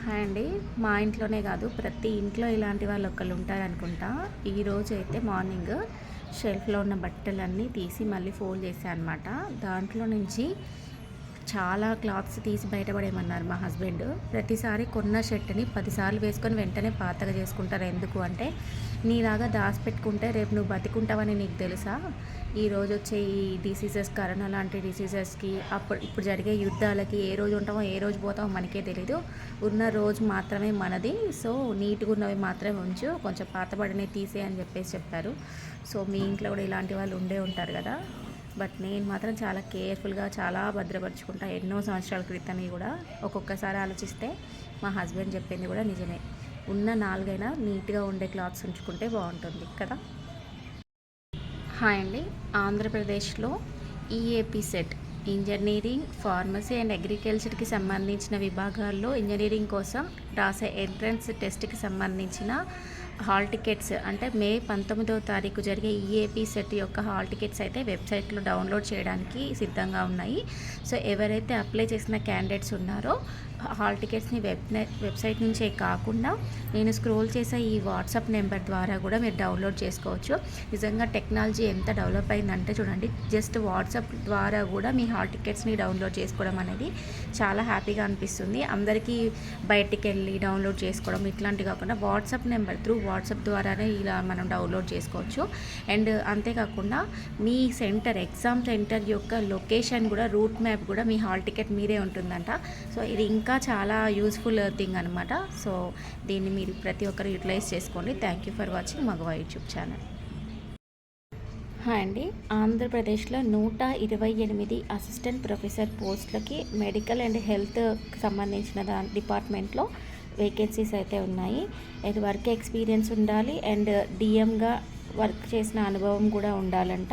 Hi అండి. మా ఇంట్లోనే కాదు ప్రతి ఇంట్లో ఇలాంటి వాళ్ళు ఒకళ్ళు ఉంటారనుకుంటా. ఈరోజు అయితే మార్నింగ్ షెల్ఫ్లో ఉన్న బట్టలన్నీ తీసి మళ్ళీ ఫోల్డ్ చేశాను అనమాట. దాంట్లో నుంచి చాలా క్లాత్స్ తీసి బయటపడేయమన్నారు మా హస్బెండ్. ప్రతిసారి కొన్న షర్ట్ని 10 సార్లు వేసుకొని వెంటనే పాతగా చేసుకుంటారు. ఎందుకు అంటే, నీలాగా దాచిపెట్టుకుంటే రేపు నువ్వు బతికుంటావని నీకు తెలుసా? ఈరోజు వచ్చే ఈ డిసీజెస్, కరోనా లాంటి డిసీజెస్కి, ఇప్పుడు జరిగే యుద్ధాలకి ఏ రోజు ఉంటామో ఏ రోజు పోతామో మనకే తెలీదు. ఉన్న రోజు మాత్రమే మనది. సో నీట్గా ఉన్నవి మాత్రమే ఉంచు, కొంచెం పాతబడినవి తీసే అని చెప్పారు. సో మీ ఇంట్లో కూడా ఇలాంటి వాళ్ళు ఉండే ఉంటారు కదా. బట్ నేను మాత్రం చాలా కేర్ఫుల్గా చాలా భద్రపరుచుకుంటా. ఎన్నో సంవత్సరాల క్రితమే కూడా. ఒక్కొక్కసారి ఆలోచిస్తే మా హస్బెండ్ చెప్పింది కూడా నిజమే. ఉన్న 4 అయినా నీట్గా ఉండే క్లాత్స్ ఉంచుకుంటే బాగుంటుంది కదా. హాయ్ అండి. ఆంధ్రప్రదేశ్లో EAP CET engineering, pharmacy and అగ్రికల్చర్కి సంబంధించిన విభాగాల్లో ఇంజనీరింగ్ కోసం రాసే ఎంట్రన్స్ టెస్ట్కి సంబంధించిన హాల్ టికెట్స్ అంటే మే 19వ తారీఖు జరిగే ఈఏపీ సెట్ యొక్క హాల్ టికెట్స్ అయితే వెబ్సైట్లో డౌన్లోడ్ చేయడానికి సిద్ధంగా ఉన్నాయి. సో ఎవరైతే అప్లై చేసిన క్యాండిడేట్స్ ఉన్నారో హాల్ టికెట్స్ని వెబ్సైట్ నుంచే కాకుండా నేను స్క్రోల్ చేసే ఈ వాట్సాప్ నెంబర్ ద్వారా కూడా మీరు డౌన్లోడ్ చేసుకోవచ్చు. నిజంగా టెక్నాలజీ ఎంత డెవలప్ అయిందంటే చూడండి, జస్ట్ వాట్సాప్ ద్వారా కూడా మీ హాల్ టికెట్స్ని డౌన్లోడ్ చేసుకోవడం అనేది చాలా హ్యాపీగా అనిపిస్తుంది. అందరికీ బయటికి వెళ్ళి డౌన్లోడ్ చేసుకోవడం ఇట్లాంటివి కాకుండా వాట్సాప్ ద్వారానే ఇలా మనం డౌన్లోడ్ చేసుకోవచ్చు. అండ్ అంతేకాకుండా మీ ఎగ్జామ్ సెంటర్ యొక్క లొకేషన్ కూడా, రూట్ మ్యాప్ కూడా మీ హాల్ టికెట్ మీరే ఉంటుందంట. సో ఇది ఇంకా చాలా యూస్ఫుల్ థింగ్ అనమాట. సో దీన్ని మీరు ప్రతి ఒక్కరు యూటిలైజ్ చేసుకోండి. Thank you for watching మగవా YouTube channel. Hi అండి. ఆంధ్రప్రదేశ్లో 128 అసిస్టెంట్ ప్రొఫెసర్ పోస్టులకి మెడికల్ అండ్ హెల్త్కి సంబంధించిన డిపార్ట్మెంట్లో వేకెన్సీస్ అయితే ఉన్నాయి. అండ్ వర్క్ ఎక్స్పీరియన్స్ ఉండాలి అండ్ డిఎంగా వర్క్ చేసిన అనుభవం కూడా ఉండాలంట.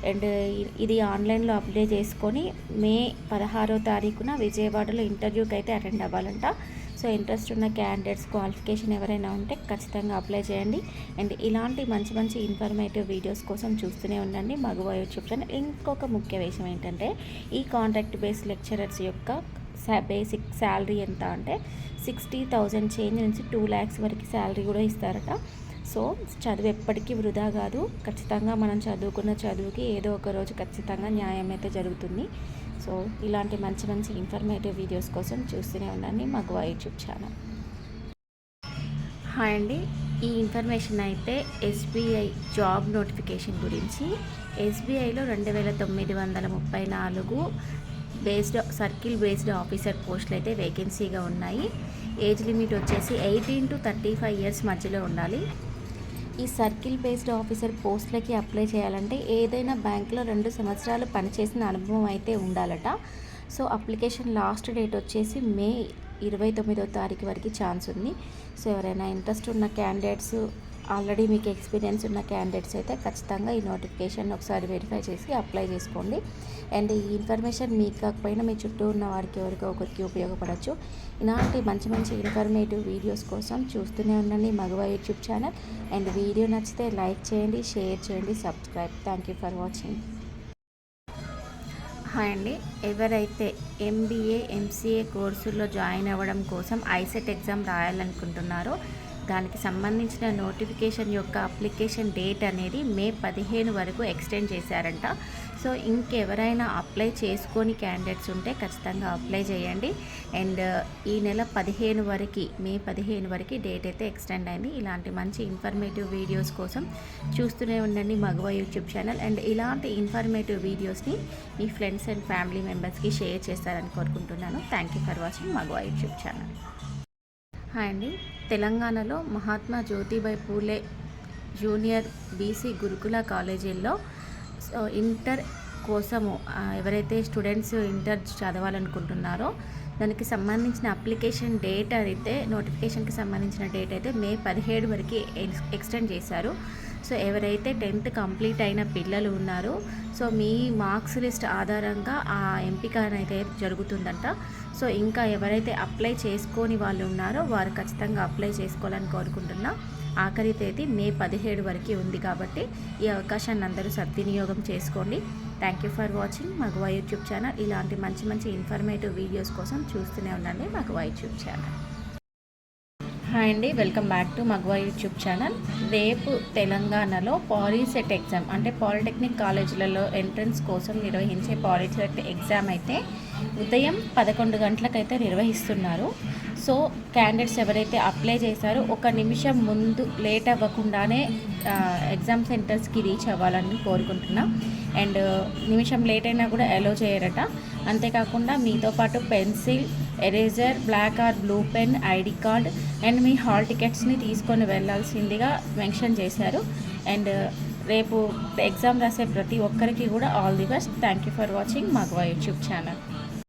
అండ్ ఇది ఆన్లైన్లో అప్లై చేసుకొని మే 16వ తారీఖున విజయవాడలో ఇంటర్వ్యూకి అయితే అటెండ్ అవ్వాలంట. సో ఇంట్రెస్ట్ ఉన్న క్యాండిడేట్స్, క్వాలిఫికేషన్ ఎవరైనా ఉంటే ఖచ్చితంగా అప్లై చేయండి. అండ్ ఇలాంటి మంచి మంచి ఇన్ఫర్మేటివ్ వీడియోస్ కోసం చూస్తూనే ఉండండి మగువా యూట్యూబ్ ఛానల్. ఇంకొక ముఖ్య విషయం ఏంటంటే, ఈ కాంట్రాక్ట్ బేస్డ్ లెక్చరర్స్ యొక్క బేసిక్ శాలరీ ఎంత అంటే 60,000 చేంజ్ నుంచి 2 lakhs వరకు శాలరీ కూడా ఇస్తారట. సో చదువు ఎప్పటికీ వృధా కాదు. ఖచ్చితంగా మనం చదువుకున్న చదువుకి ఏదో ఒక రోజు ఖచ్చితంగా న్యాయం అయితే జరుగుతుంది. సో ఇలాంటి మంచి మంచి ఇన్ఫర్మేటివ్ వీడియోస్ కోసం చూస్తూనే ఉండండి మగువా యూట్యూబ్ ఛానల్. హాయ్ అండి. ఈ ఇన్ఫర్మేషన్ అయితే ఎస్బీఐ జాబ్ నోటిఫికేషన్ గురించి. ఎస్బీఐలో 2934 సర్కిల్ బేస్డ్ ఆఫీసర్ పోస్టులు అయితే వేకెన్సీగా ఉన్నాయి. ఏజ్ లిమిట్ వచ్చేసి 18 to 35 years మధ్యలో ఉండాలి. ఈ సర్కిల్ బేస్డ్ ఆఫీసర్ పోస్టులకి అప్లై చేయాలంటే ఏదైనా బ్యాంక్లో 2 సంవత్సరాలు పనిచేసిన అనుభవం అయితే ఉండాలట. సో అప్లికేషన్ లాస్ట్ డేట్ వచ్చేసి మే 29వ తారీఖు వరకు ఛాన్స్ ఉంది. సో ఎవరైనా ఇంట్రెస్ట్ ఉన్న క్యాండిడేట్స్, ఆల్రెడీ మీకు ఎక్స్పీరియన్స్ ఉన్న క్యాండిడేట్స్ అయితే ఖచ్చితంగా ఈ నోటిఫికేషన్ ఒకసారి వెరిఫై చేసి అప్లై చేసుకోండి. అండ్ ఈ ఇన్ఫర్మేషన్ మీకు కాకపోయినా మీ చుట్టూ ఉన్న వారికి ఎవరికో ఒకరికి ఉపయోగపడవచ్చు. ఇలాంటి మంచి మంచి ఇన్ఫర్మేటివ్ వీడియోస్ కోసం చూస్తూనే ఉండండి Maguva YouTube channel. And video నచ్చితే లైక్ చేయండి, షేర్ చేయండి, subscribe. Thank you for watching. Hi అండి. ఎవరైతే MBA, MCA కోర్సుల్లో జాయిన్ అవ్వడం కోసం ఐసెట్ ఎగ్జామ్ రాయాలనుకుంటున్నారో దానికి సంబంధించిన నోటిఫికేషన్ యొక్క అప్లికేషన్ డేట్ అనేది మే 15 వరకు ఎక్స్టెండ్ చేశారంట. సో ఇంకెవరైనా అప్లై చేసుకొని క్యాండిడేట్స్ ఉంటే ఖచ్చితంగా అప్లై చేయండి. అండ్ ఈ నెల 15 వరకు, మే 15 వరకు డేట్ అయితే ఎక్స్టెండ్ అయింది. ఇలాంటి మంచి ఇన్ఫర్మేటివ్ వీడియోస్ కోసం చూస్తూనే ఉండండి మగువా యూట్యూబ్ ఛానల్. అండ్ ఇలాంటి ఇన్ఫర్మేటివ్ వీడియోస్ని మీ ఫ్రెండ్స్ అండ్ ఫ్యామిలీ మెంబర్స్కి షేర్ చేస్తారని కోరుకుంటున్నాను. Thank you for watching Maguva YouTube channel. Hi అండి. తెలంగాణలో మహాత్మా జ్యోతిబాయ్ పూలే జూనియర్ బీసీ గురుకుల కాలేజీల్లో ఇంటర్ కోసము ఎవరైతే స్టూడెంట్స్ ఇంటర్ చదవాలనుకుంటున్నారో దానికి సంబంధించిన అప్లికేషన్ డేట్ అయితే, నోటిఫికేషన్కి సంబంధించిన డేట్ అయితే మే 17 వరకు ఎక్స్టెండ్ చేశారు. సో ఎవరైతే 10th కంప్లీట్ అయిన పిల్లలు ఉన్నారో, సో మీ మార్క్స్ లిస్ట్ ఆధారంగా ఆ ఎంపిక అయితే జరుగుతుందంట. సో ఇంకా ఎవరైతే అప్లై చేసుకొని వాళ్ళు ఉన్నారో వారు ఖచ్చితంగా అప్లై చేసుకోవాలని కోరుకుంటున్నా. ఆఖరి తేదీ మే 17 వరకు ఉంది కాబట్టి ఈ అవకాశాన్ని అందరూ సద్వినియోగం చేసుకోండి. Thank you for watching Maguva YouTube channel. ఇలాంటి మంచి మంచి ఇన్ఫర్మేటివ్ వీడియోస్ కోసం చూస్తూనే ఉండండి మగువా యూట్యూబ్ ఛానల్. హాయ్ అండి, welcome back to Maguva YouTube channel. రేపు తెలంగాణలో పాలీసెట్ ఎగ్జామ్ అంటే పాలిటెక్నిక్ కాలేజీలలో ఎంట్రన్స్ కోసం నిర్వహించే పాలీసెట్ ఎగ్జామ్ అయితే ఉదయం 11 గంటలకైతే నిర్వహిస్తున్నారు. సో క్యాండిడేట్స్ ఎవరైతే అప్లై చేశారో ఒక నిమిషం ముందు లేట్ అవ్వకుండానే ఎగ్జామ్ సెంటర్స్కి రీచ్ అవ్వాలని కోరుకుంటున్నాం. అండ్ నిమిషం లేట్ అయినా కూడా అలో చేయరట. అంతేకాకుండా మీతో పాటు pencil, eraser, black or blue pen, ID card and మీ హాల్ టికెట్స్ని తీసుకొని వెళ్ళాల్సిందిగా మెన్షన్ చేశారు. అండ్ రేపు ఎగ్జామ్ రాసే ప్రతి ఒక్కరికి కూడా all the best. Thank you for watching మగవా YouTube channel.